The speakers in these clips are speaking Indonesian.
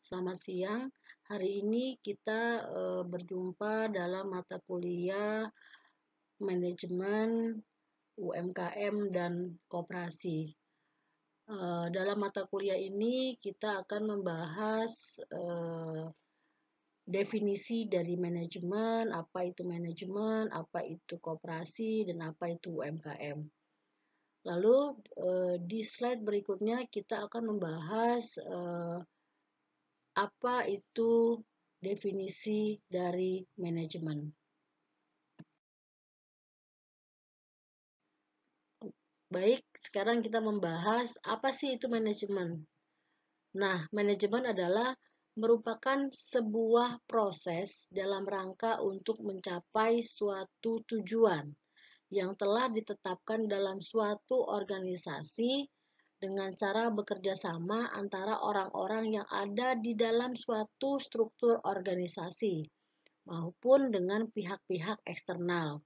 Selamat siang. Hari ini kita berjumpa dalam mata kuliah manajemen UMKM dan koperasi. Dalam mata kuliah ini kita akan membahas definisi dari manajemen, apa itu koperasi, dan apa itu UMKM. Lalu di slide berikutnya kita akan membahas apa itu definisi dari manajemen. Baik, sekarang kita membahas apa sih itu manajemen. Nah, manajemen adalah merupakan sebuah proses dalam rangka untuk mencapai suatu tujuan yang telah ditetapkan dalam suatu organisasi dengan cara bekerja sama antara orang-orang yang ada di dalam suatu struktur organisasi maupun dengan pihak-pihak eksternal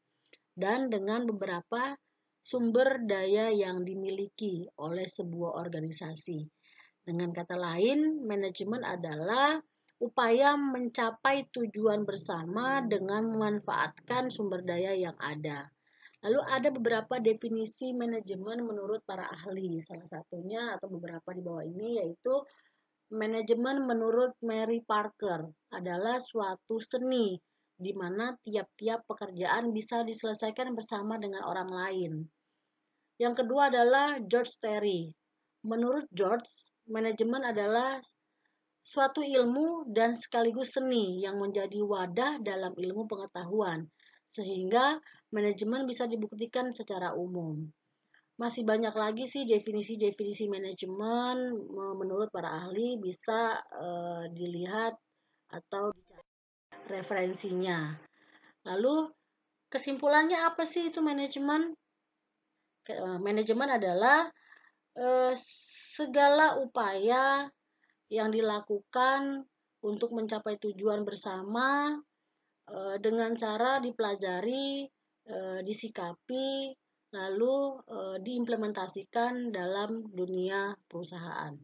dan dengan beberapa sumber daya yang dimiliki oleh sebuah organisasi. Dengan kata lain, manajemen adalah upaya mencapai tujuan bersama dengan memanfaatkan sumber daya yang ada. Lalu ada beberapa definisi manajemen menurut para ahli. Salah satunya atau beberapa di bawah ini yaitu manajemen menurut Mary Parker adalah suatu seni di mana tiap-tiap pekerjaan bisa diselesaikan bersama dengan orang lain. Yang kedua adalah George Terry. Menurut George, manajemen adalah suatu ilmu dan sekaligus seni yang menjadi wadah dalam ilmu pengetahuan, sehingga manajemen bisa dibuktikan secara umum. Masih banyak lagi sih definisi-definisi manajemen menurut para ahli, bisa dilihat atau dicari referensinya. Lalu kesimpulannya apa sih itu manajemen? Manajemen adalah segala upaya yang dilakukan untuk mencapai tujuan bersama dengan cara dipelajari, disikapi, lalu diimplementasikan dalam dunia perusahaan.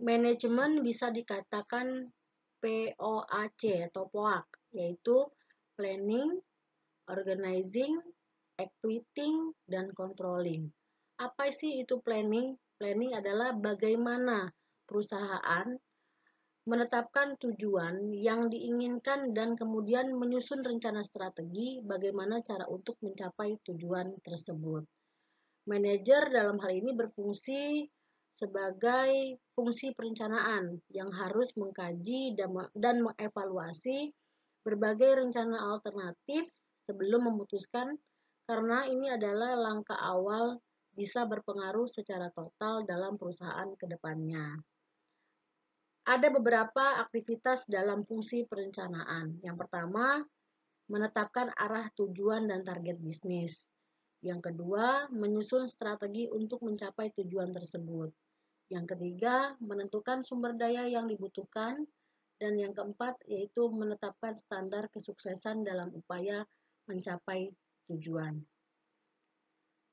Manajemen bisa dikatakan POAC atau POAC, yaitu planning, organizing, executing, dan controlling. Apa sih itu planning? Planning adalah bagaimana perusahaan menetapkan tujuan yang diinginkan dan kemudian menyusun rencana strategi bagaimana cara untuk mencapai tujuan tersebut. Manajer dalam hal ini berfungsi sebagai fungsi perencanaan yang harus mengkaji dan mengevaluasi berbagai rencana alternatif sebelum memutuskan, karena ini adalah langkah awal bisa berpengaruh secara total dalam perusahaan ke depannya. Ada beberapa aktivitas dalam fungsi perencanaan. Yang pertama, menetapkan arah tujuan dan target bisnis. Yang kedua, menyusun strategi untuk mencapai tujuan tersebut. Yang ketiga, menentukan sumber daya yang dibutuhkan. Dan yang keempat, yaitu menetapkan standar kesuksesan dalam upaya mencapai tujuan.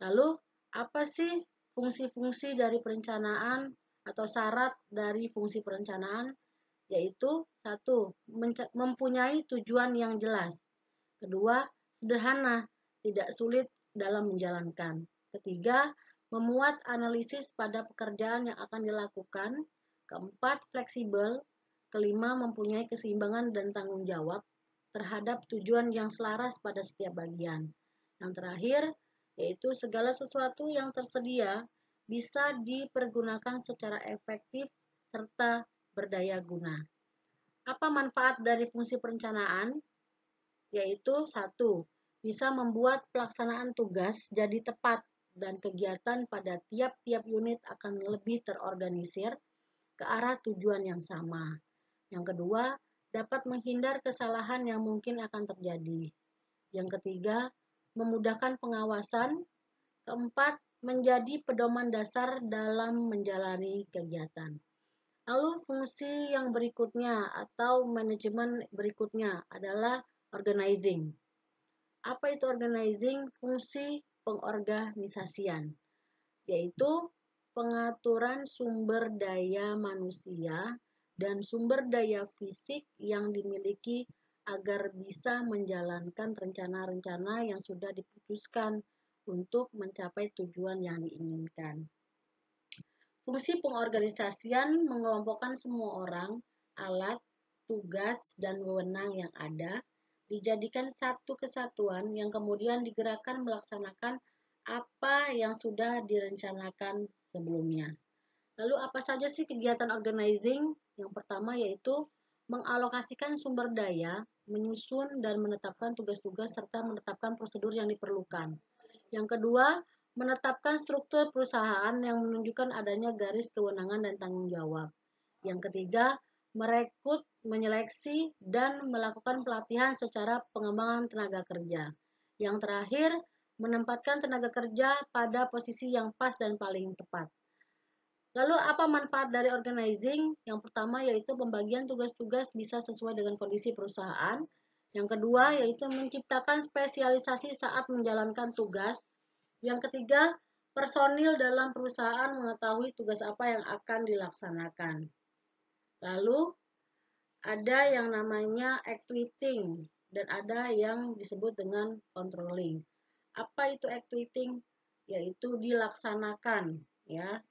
Lalu, apa sih fungsi-fungsi dari perencanaan atau syarat dari fungsi perencanaan? Yaitu satu, mempunyai tujuan yang jelas. Kedua, sederhana, tidak sulit dalam menjalankan. Ketiga, memuat analisis pada pekerjaan yang akan dilakukan. Keempat, fleksibel. Kelima, mempunyai keseimbangan dan tanggung jawab terhadap tujuan yang selaras pada setiap bagian. Yang terakhir, yaitu segala sesuatu yang tersedia bisa dipergunakan secara efektif serta berdaya guna. Apa manfaat dari fungsi perencanaan? Yaitu satu, bisa membuat pelaksanaan tugas jadi tepat dan kegiatan pada tiap-tiap unit akan lebih terorganisir ke arah tujuan yang sama. Yang kedua, dapat menghindar kesalahan yang mungkin akan terjadi. Yang ketiga, memudahkan pengawasan. Keempat, menjadi pedoman dasar dalam menjalani kegiatan. Lalu fungsi yang berikutnya atau manajemen berikutnya adalah organizing. Apa itu organizing? Fungsi pengorganisasian, yaitu pengaturan sumber daya manusia dan sumber daya fisik yang dimiliki agar bisa menjalankan rencana-rencana yang sudah diputuskan untuk mencapai tujuan yang diinginkan. Fungsi pengorganisasian mengelompokkan semua orang, alat, tugas, dan wewenang yang ada, dijadikan satu kesatuan yang kemudian digerakkan melaksanakan apa yang sudah direncanakan sebelumnya. Lalu apa saja sih kegiatan organizing? Yang pertama yaitu mengalokasikan sumber daya, menyusun dan menetapkan tugas-tugas serta menetapkan prosedur yang diperlukan. Yang kedua, menetapkan struktur perusahaan yang menunjukkan adanya garis kewenangan dan tanggung jawab. Yang ketiga, merekrut, menyeleksi, dan melakukan pelatihan secara pengembangan tenaga kerja. Yang terakhir, menempatkan tenaga kerja pada posisi yang pas dan paling tepat. Lalu apa manfaat dari organizing? Yang pertama yaitu pembagian tugas-tugas bisa sesuai dengan kondisi perusahaan. Yang kedua yaitu menciptakan spesialisasi saat menjalankan tugas. Yang ketiga, personil dalam perusahaan mengetahui tugas apa yang akan dilaksanakan. Lalu ada yang namanya actuating dan ada yang disebut dengan controlling. Apa itu actuating? Yaitu dilaksanakan, ya,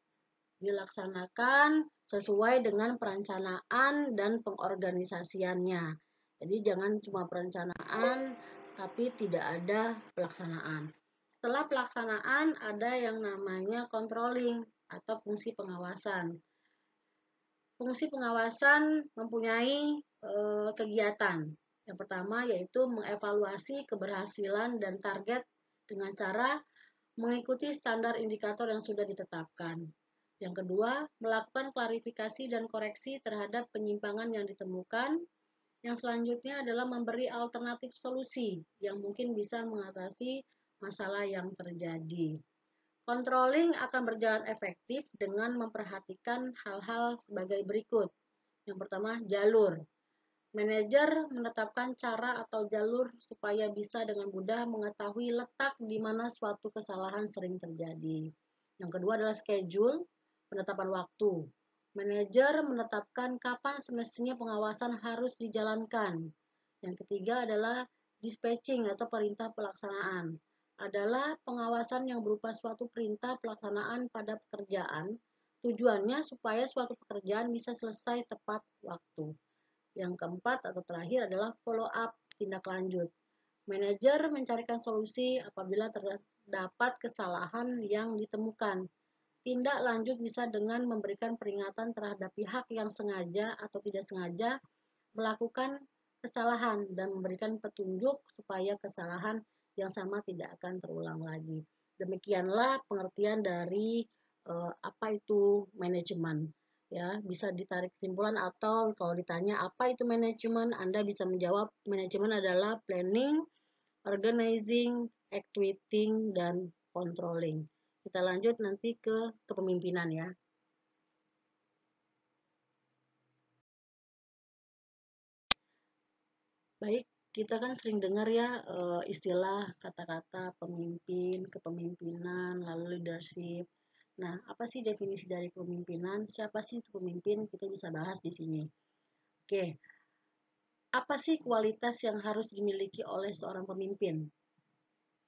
dilaksanakan sesuai dengan perencanaan dan pengorganisasiannya. Jadi jangan cuma perencanaan tapi tidak ada pelaksanaan. Setelah pelaksanaan ada yang namanya controlling atau fungsi pengawasan. Fungsi pengawasan mempunyai kegiatan. Yang pertama yaitu mengevaluasi keberhasilan dan target dengan cara mengikuti standar indikator yang sudah ditetapkan. Yang kedua, melakukan klarifikasi dan koreksi terhadap penyimpangan yang ditemukan. Yang selanjutnya adalah memberi alternatif solusi yang mungkin bisa mengatasi masalah yang terjadi. Controlling akan berjalan efektif dengan memperhatikan hal-hal sebagai berikut. Yang pertama, jalur. Manajer menetapkan cara atau jalur supaya bisa dengan mudah mengetahui letak di mana suatu kesalahan sering terjadi. Yang kedua adalah schedule, penetapan waktu. Manajer menetapkan kapan semestinya pengawasan harus dijalankan. Yang ketiga adalah dispatching atau perintah pelaksanaan. Adalah pengawasan yang berupa suatu perintah pelaksanaan pada pekerjaan. Tujuannya supaya suatu pekerjaan bisa selesai tepat waktu. Yang keempat atau terakhir adalah follow up, tindak lanjut. Manajer mencarikan solusi apabila terdapat kesalahan yang ditemukan. Tindak lanjut bisa dengan memberikan peringatan terhadap pihak yang sengaja atau tidak sengaja melakukan kesalahan dan memberikan petunjuk supaya kesalahan yang sama tidak akan terulang lagi. Demikianlah pengertian dari apa itu manajemen. Ya, bisa ditarik kesimpulan atau kalau ditanya apa itu manajemen, Anda bisa menjawab manajemen adalah planning, organizing, actuating, dan controlling. Kita lanjut nanti ke kepemimpinan ya. Baik, kita kan sering dengar ya istilah kata-kata pemimpin, kepemimpinan, lalu leadership. Nah, apa sih definisi dari kepemimpinan? Siapa sih itu pemimpin? Kita bisa bahas di sini. Oke, apa sih kualitas yang harus dimiliki oleh seorang pemimpin?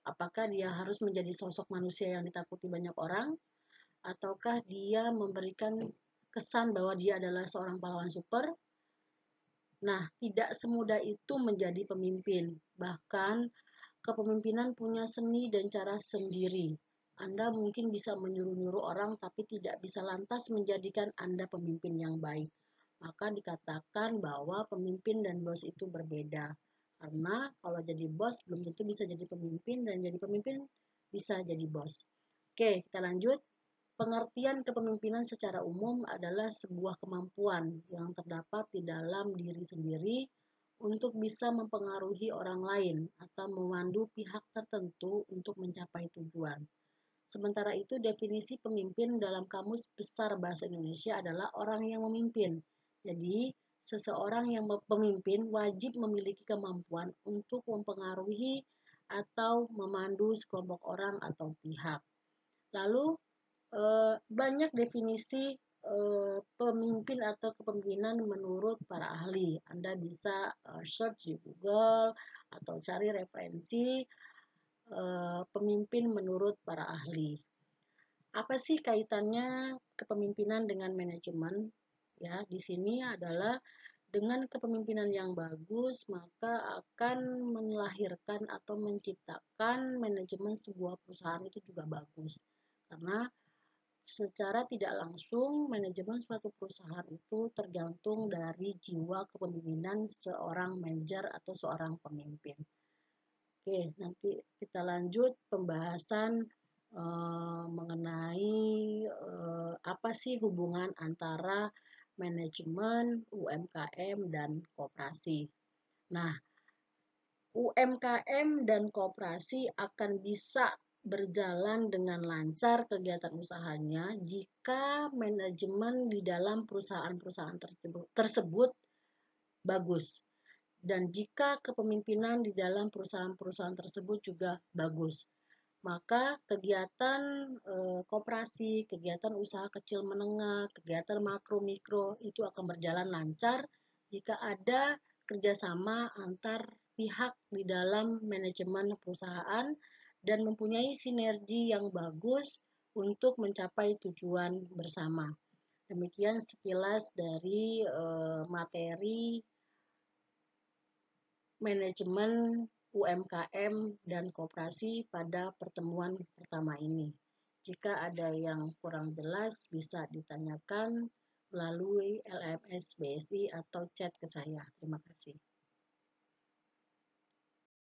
Apakah dia harus menjadi sosok manusia yang ditakuti banyak orang? Ataukah dia memberikan kesan bahwa dia adalah seorang pahlawan super? Nah, tidak semudah itu menjadi pemimpin. Bahkan, kepemimpinan punya seni dan cara sendiri. Anda mungkin bisa menyuruh-nyuruh orang, tapi tidak bisa lantas menjadikan Anda pemimpin yang baik. Maka dikatakan bahwa pemimpin dan bos itu berbeda. Karena kalau jadi bos, belum tentu bisa jadi pemimpin, dan jadi pemimpin bisa jadi bos. Oke, kita lanjut. Pengertian kepemimpinan secara umum adalah sebuah kemampuan yang terdapat di dalam diri sendiri untuk bisa mempengaruhi orang lain atau memandu pihak tertentu untuk mencapai tujuan. Sementara itu definisi pemimpin dalam Kamus Besar Bahasa Indonesia adalah orang yang memimpin. Jadi, seseorang yang pemimpin wajib memiliki kemampuan untuk mempengaruhi atau memandu sekelompok orang atau pihak. Lalu banyak definisi pemimpin atau kepemimpinan menurut para ahli. Anda bisa search di Google atau cari referensi pemimpin menurut para ahli. Apa sih kaitannya kepemimpinan dengan manajemen? Ya, di sini adalah dengan kepemimpinan yang bagus, maka akan melahirkan atau menciptakan manajemen sebuah perusahaan itu juga bagus. Karena secara tidak langsung, manajemen suatu perusahaan itu tergantung dari jiwa kepemimpinan seorang manajer atau seorang pemimpin. Oke, nanti kita lanjut pembahasan mengenai apa sih hubungan antara manajemen, UMKM, dan koperasi. Nah, UMKM dan koperasi akan bisa berjalan dengan lancar kegiatan usahanya jika manajemen di dalam perusahaan-perusahaan tersebut bagus dan jika kepemimpinan di dalam perusahaan-perusahaan tersebut juga bagus. Maka kegiatan koperasi, kegiatan usaha kecil menengah, kegiatan makro mikro itu akan berjalan lancar jika ada kerjasama antar pihak di dalam manajemen perusahaan dan mempunyai sinergi yang bagus untuk mencapai tujuan bersama. Demikian sekilas dari materi manajemen UMKM dan koperasi pada pertemuan pertama ini. Jika ada yang kurang jelas bisa ditanyakan melalui LMS BSI atau chat ke saya. Terima kasih.